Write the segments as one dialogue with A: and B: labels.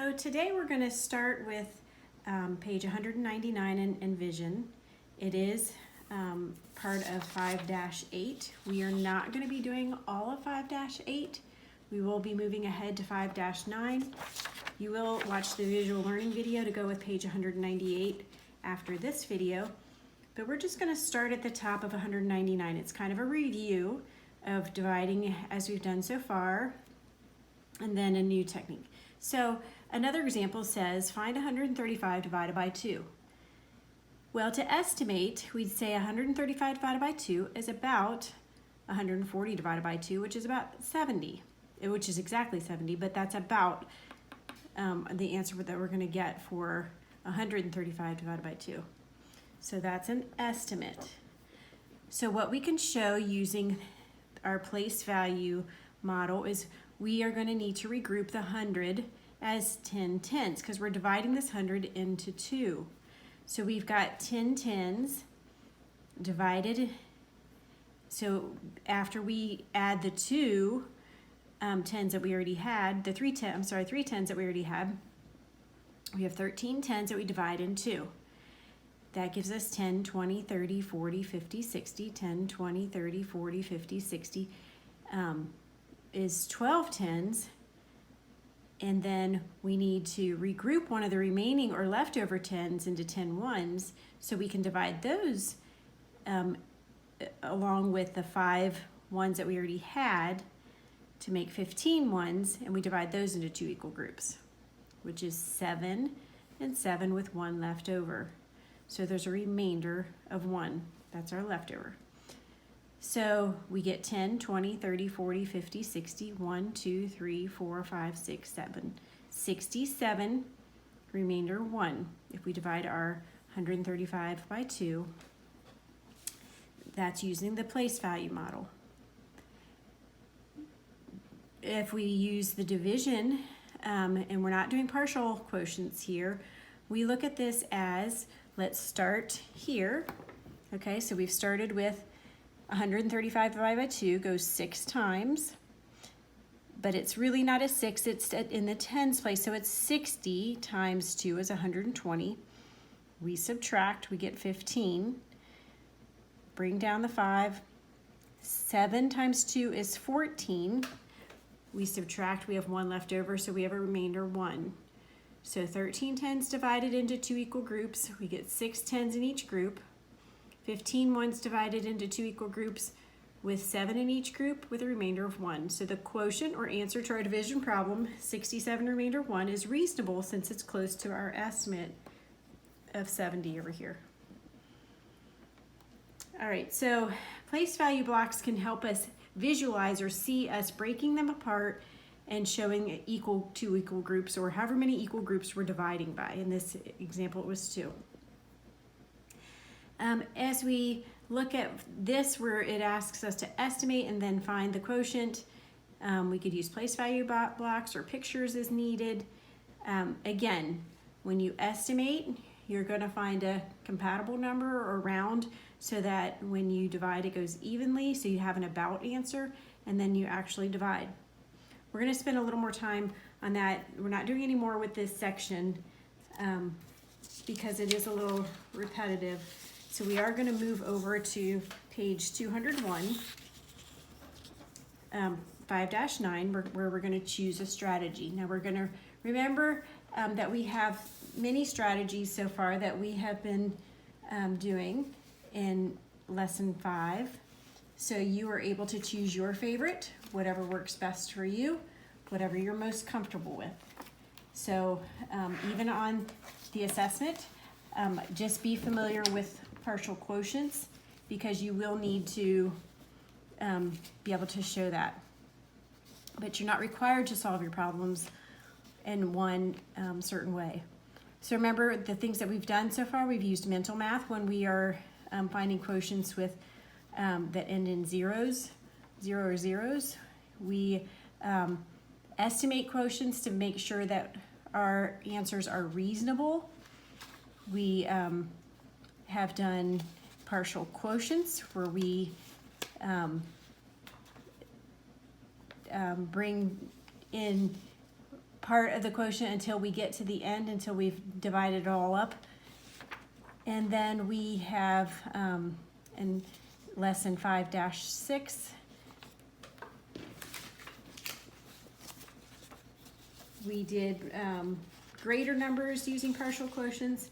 A: So today we're going to start with page 199 in Envision. It is part of 5-8. We are not going to be doing all of 5-8. We will be moving ahead to 5-9. You will watch the visual learning video to go with page 198 after this video, but we're just going to start at the top of 199. It's kind of a review of dividing as we've done so far, and then a new technique. So another example says, find 135 divided by 2. Well, to estimate, we'd say 135 divided by 2 is about 140 divided by 2, which is about 70, which is exactly 70, but that's about the answer that we're going to get for 135 divided by 2. So that's an estimate. So what we can show using our place value model is we are going to need to regroup the 100 as 10 tens because we're dividing this 100 into 2. So we've got 10 tens divided. So after we add the two tens that we already had, the three tens that we already had, we have 13 tens that we divide in 2. That gives us 10, 20, 30, 40, 50, 60, 10, 20, 30, 40, 50, 60, is 12 tens. And then we need to regroup one of the remaining or leftover tens into 10 ones so we can divide those along with the 5 ones that we already had to make 15 ones, and we divide those into 2 equal groups, which is 7 and 7 with 1 left over. So there's a remainder of 1. That's our leftover. So we get 10, 20, 30, 40, 50, 60, 1, 2, 3, 4, 5, 6, 7, 67, remainder 1. If we divide our 135 by 2, that's using the place value model. If we use the division, and we're not doing partial quotients here, we look at this as, let's start here. Okay, so we've started with 135 divided by 2 goes 6 times, but it's really not a 6, it's in the tens place, so it's 60 times 2 is 120. We subtract, we get 15. Bring down the 5. 7 times 2 is 14. We subtract, we have 1 left over, so we have a remainder 1. So 13 tens divided into 2 equal groups, we get 6 tens in each group. 15 ones divided into 2 equal groups with 7 in each group with a remainder of 1. So the quotient or answer to our division problem, 67 remainder 1, is reasonable since it's close to our estimate of 70 over here. All right, so place value blocks can help us visualize or see us breaking them apart and showing two equal groups or however many equal groups we're dividing by. In this example, it was 2. As we look at this where it asks us to estimate and then find the quotient, we could use place value blocks or pictures as needed. Again, when you estimate, you're going to find a compatible number or round so that when you divide it goes evenly, so you have an about answer, and then you actually divide. We're going to spend a little more time on that. We're not doing any more with this section because it is a little repetitive. So we are going to move over to page 201, 5-9, where we're going to choose a strategy. Now we're going to remember that we have many strategies so far that we have been doing in lesson 5. So you are able to choose your favorite, whatever works best for you, whatever you're most comfortable with. So even on the assessment, just be familiar with partial quotients because you will need to be able to show that. But you're not required to solve your problems in one certain way. So remember the things that we've done so far. We've used mental math when we are finding quotients with that end in zeros, 0 or zeros. We estimate quotients to make sure that our answers are reasonable. We have done partial quotients where we bring in part of the quotient until we get to the end, until we've divided it all up. And then we have in lesson 5-6, we did greater numbers using partial quotients,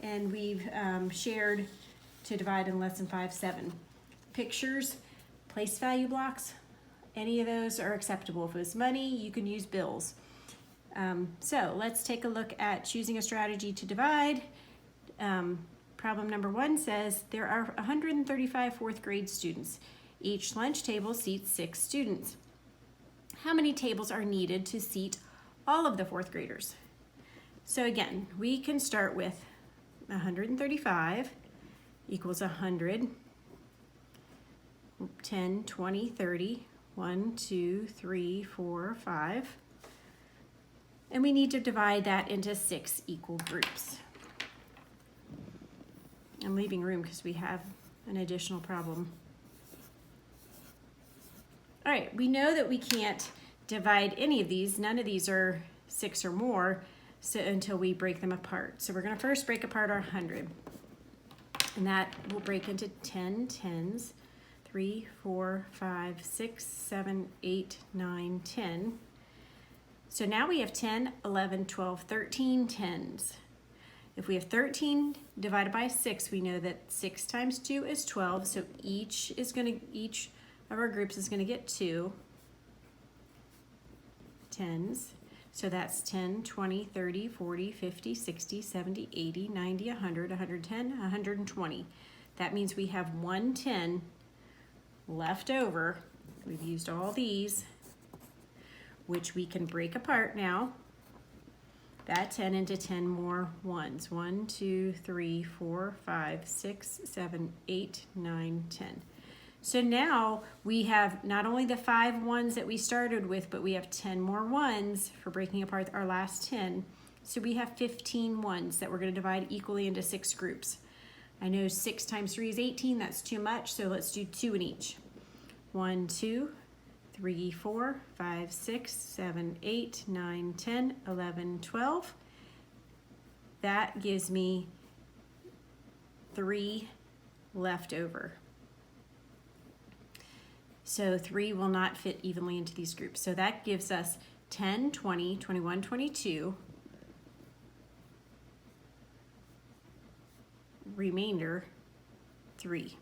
A: and we've shared to divide in lesson 5-7. Pictures, place value blocks, any of those are acceptable. If it was money, you can use bills. So let's take a look at choosing a strategy to divide. Problem number 1 says there are 135 fourth grade students. Each lunch table seats 6 students. How many tables are needed to seat all of the fourth graders? So again, we can start with 135 equals 100, 10, 20, 30, 1, 2, 3, 4, 5. And we need to divide that into 6 equal groups. I'm leaving room because we have an additional problem. All right, we know that we can't divide any of these. None of these are 6 or more until we break them apart. So we're going to first break apart our 100. And that will break into 10 tens, 3, 4, 5, 6, 7, 8, 9, 10. So now we have 10, 11, 12, 13 tens. If we have 13 divided by 6, we know that 6 times 2 is 12. So each of our groups is going to get 2 tens. So that's 10, 20, 30, 40, 50, 60, 70, 80, 90, 100, 110, 120. That means we have 110 left over. We've used all these, which we can break apart now. That 10 into 10 more ones. 1, 2, 3, 4, 5, 6, 7, 8, 9, 10. So now we have not only the 5 ones that we started with, but we have 10 more ones for breaking apart our last 10. So we have 15 ones that we're going to divide equally into 6 groups. I know 6 times 3 is 18. That's too much, so let's do 2 in each. 1, 2, 3, 4, 5, 6, 7, 8, 9, 10, 11, 12. That gives me 3 left over. So 3 will not fit evenly into these groups. So that gives us 10, 20, 21, 22. Remainder 3.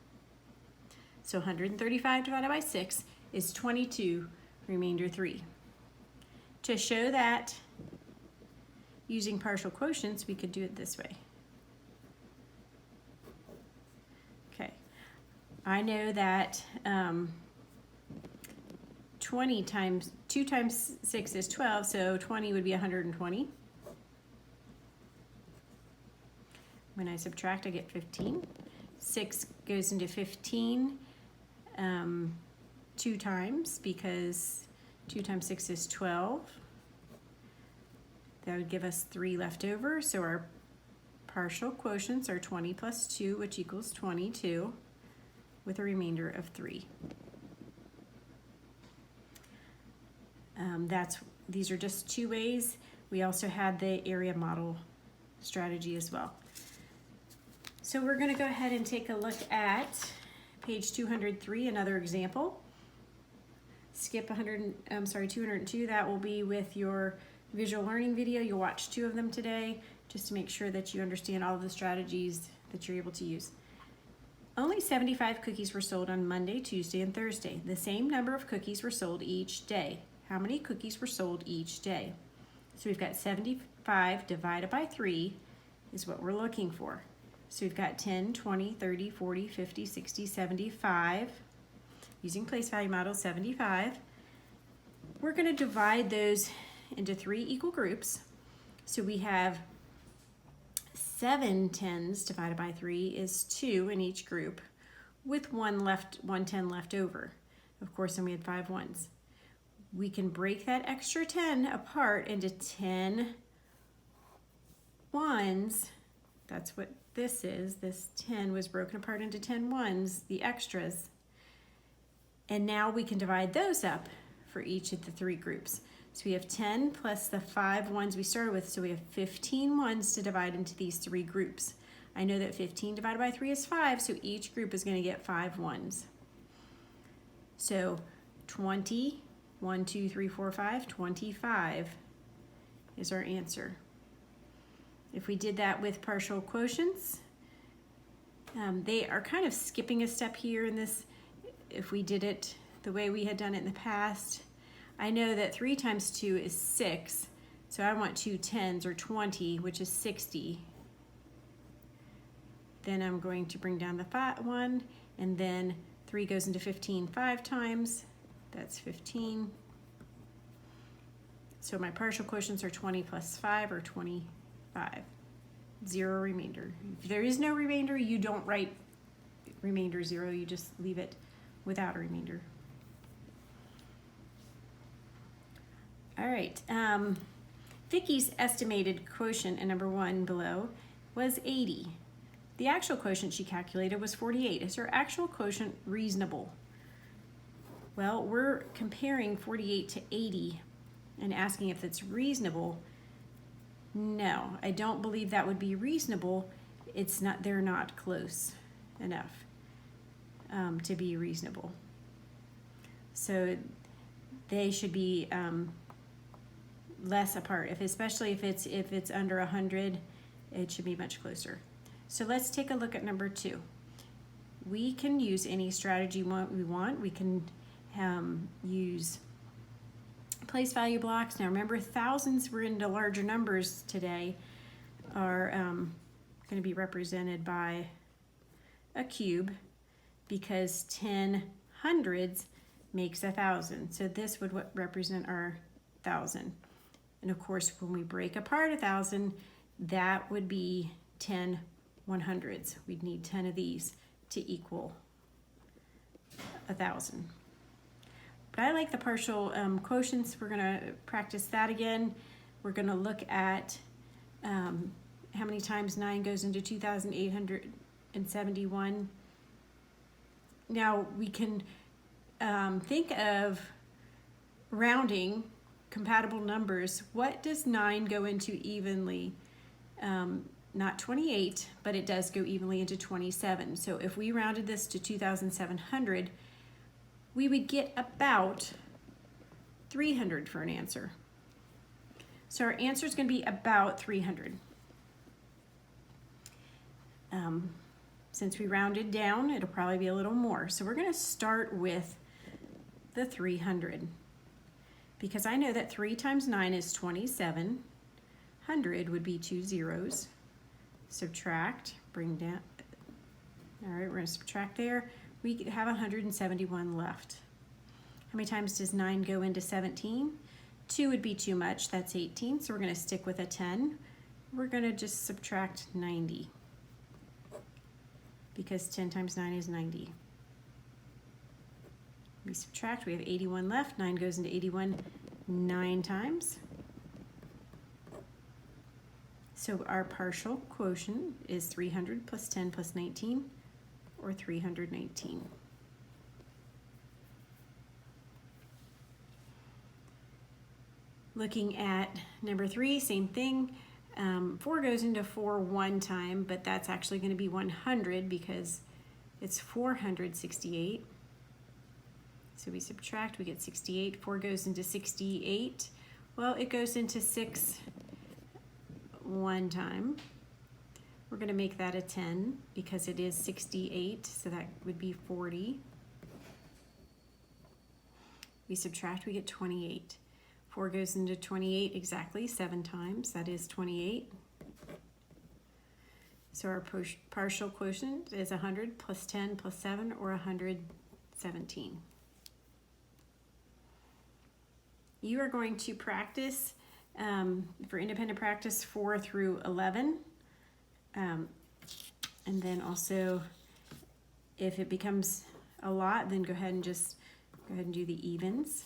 A: So 135 divided by 6 is 22, remainder 3. To show that using partial quotients, we could do it this way. Okay, I know that 2 times 6 is 12, so 20 would be 120. When I subtract, I get 15. 6 goes into 15 2 times, because 2 times 6 is 12. That would give us 3 left over, so our partial quotients are 20 plus 2, which equals 22, with a remainder of 3. These are just 2 ways. We also had the area model strategy as well. So we're going to go ahead and take a look at page 203, another example. Skip 202. That will be with your visual learning video. You'll watch 2 of them today, just to make sure that you understand all of the strategies that you're able to use. Only 75 cookies were sold on Monday, Tuesday, and Thursday. The same number of cookies were sold each day. How many cookies were sold each day? So we've got 75 divided by 3 is what we're looking for. So we've got 10, 20, 30, 40, 50, 60, 75. Using place value model, 75. We're going to divide those into 3 equal groups. So we have 7 tens divided by 3 is 2 in each group, with 1 10 left over. Of course, then we had 5 ones. We can break that extra 10 apart into 10 ones. That's what this is. This 10 was broken apart into 10 ones, the extras. And now we can divide those up for each of the 3 groups. So we have 10 plus the 5 ones we started with, so we have 15 ones to divide into these 3 groups. I know that 15 divided by 3 is 5, so each group is going to get 5 ones. So 20, 1, 2, 3, 4, 5, 25 is our answer. If we did that with partial quotients, they are kind of skipping a step here in this. If we did it the way we had done it in the past, I know that 3 times 2 is 6, so I want 2 tens, or 20, which is 60. Then I'm going to bring down the 1, and then 3 goes into 15 5 times. That's 15. So my partial quotients are 20 plus 5, or 25. 0 remainder. If there is no remainder, you don't write remainder 0, you just leave it without a remainder. All right, Vicky's estimated quotient in number 1 below was 80. The actual quotient she calculated was 48. Is her actual quotient reasonable? Well, we're comparing 48 to 80 and asking if it's reasonable. No, I don't believe that would be reasonable. It's not, they're not close enough to be reasonable. So they should be less apart. Especially if it's under 100, it should be much closer. So let's take a look at number 2. We can use any strategy we want. We can use place value blocks. Now remember, thousands, we're into larger numbers today, are going to be represented by a cube, because 10 hundreds makes 1,000. So this would represent our 1,000. And of course, when we break apart 1,000, that would be 10 100s. We'd need 10 of these to equal 1,000. But I like the partial quotients. We're going to practice that again. We're going to look at how many times 9 goes into 2,871. Now we can think of rounding compatible numbers. What does 9 go into evenly? Not 28, but it does go evenly into 27. So if we rounded this to 2,700, we would get about 300 for an answer. So our answer is going to be about 300. Since we rounded down, it'll probably be a little more. So we're going to start with the 300, because I know that 3 times 9 is 27. 100 would be 2 zeros. Subtract, bring down. All right, we're going to subtract there. We have 171 left. How many times does 9 go into 17? 2 would be too much. That's 18. So we're going to stick with a 10. We're going to just subtract 90, because 10 times 9 is 90. We subtract, we have 81 left. 9 goes into 81 9 times. So our partial quotient is 300 plus 10 plus 19, or 319. Looking at number 3, same thing. 4 goes into 4 one time, but that's actually going to be 100 because it's 468. So we subtract, we get 68. 4 goes into 68. Well, it goes into 6 one time. We're going to make that a 10 because it is 68, so that would be 40. We subtract, we get 28. 4 goes into 28 exactly 7 times, that is 28. So our partial quotient is 100 plus 10 plus 7, or 117. You are going to practice for independent practice 4 through 11. And then also, if it becomes a lot, then go ahead and do the evens.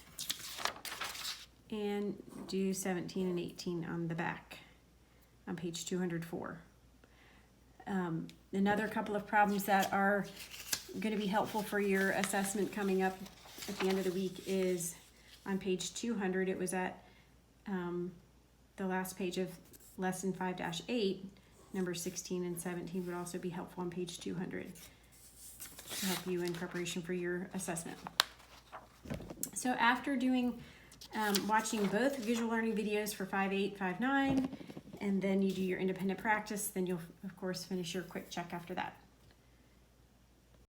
A: And do 17 and 18 on the back on page 204. Another couple of problems that are going to be helpful for your assessment coming up at the end of the week is on page 200. It was at the last page of lesson 5-8, number 16 and 17 would also be helpful on page 200 to help you in preparation for your assessment. So after doing, watching both visual learning videos for 5-8, 5-9, and then you do your independent practice, then you'll of course finish your quick check after that.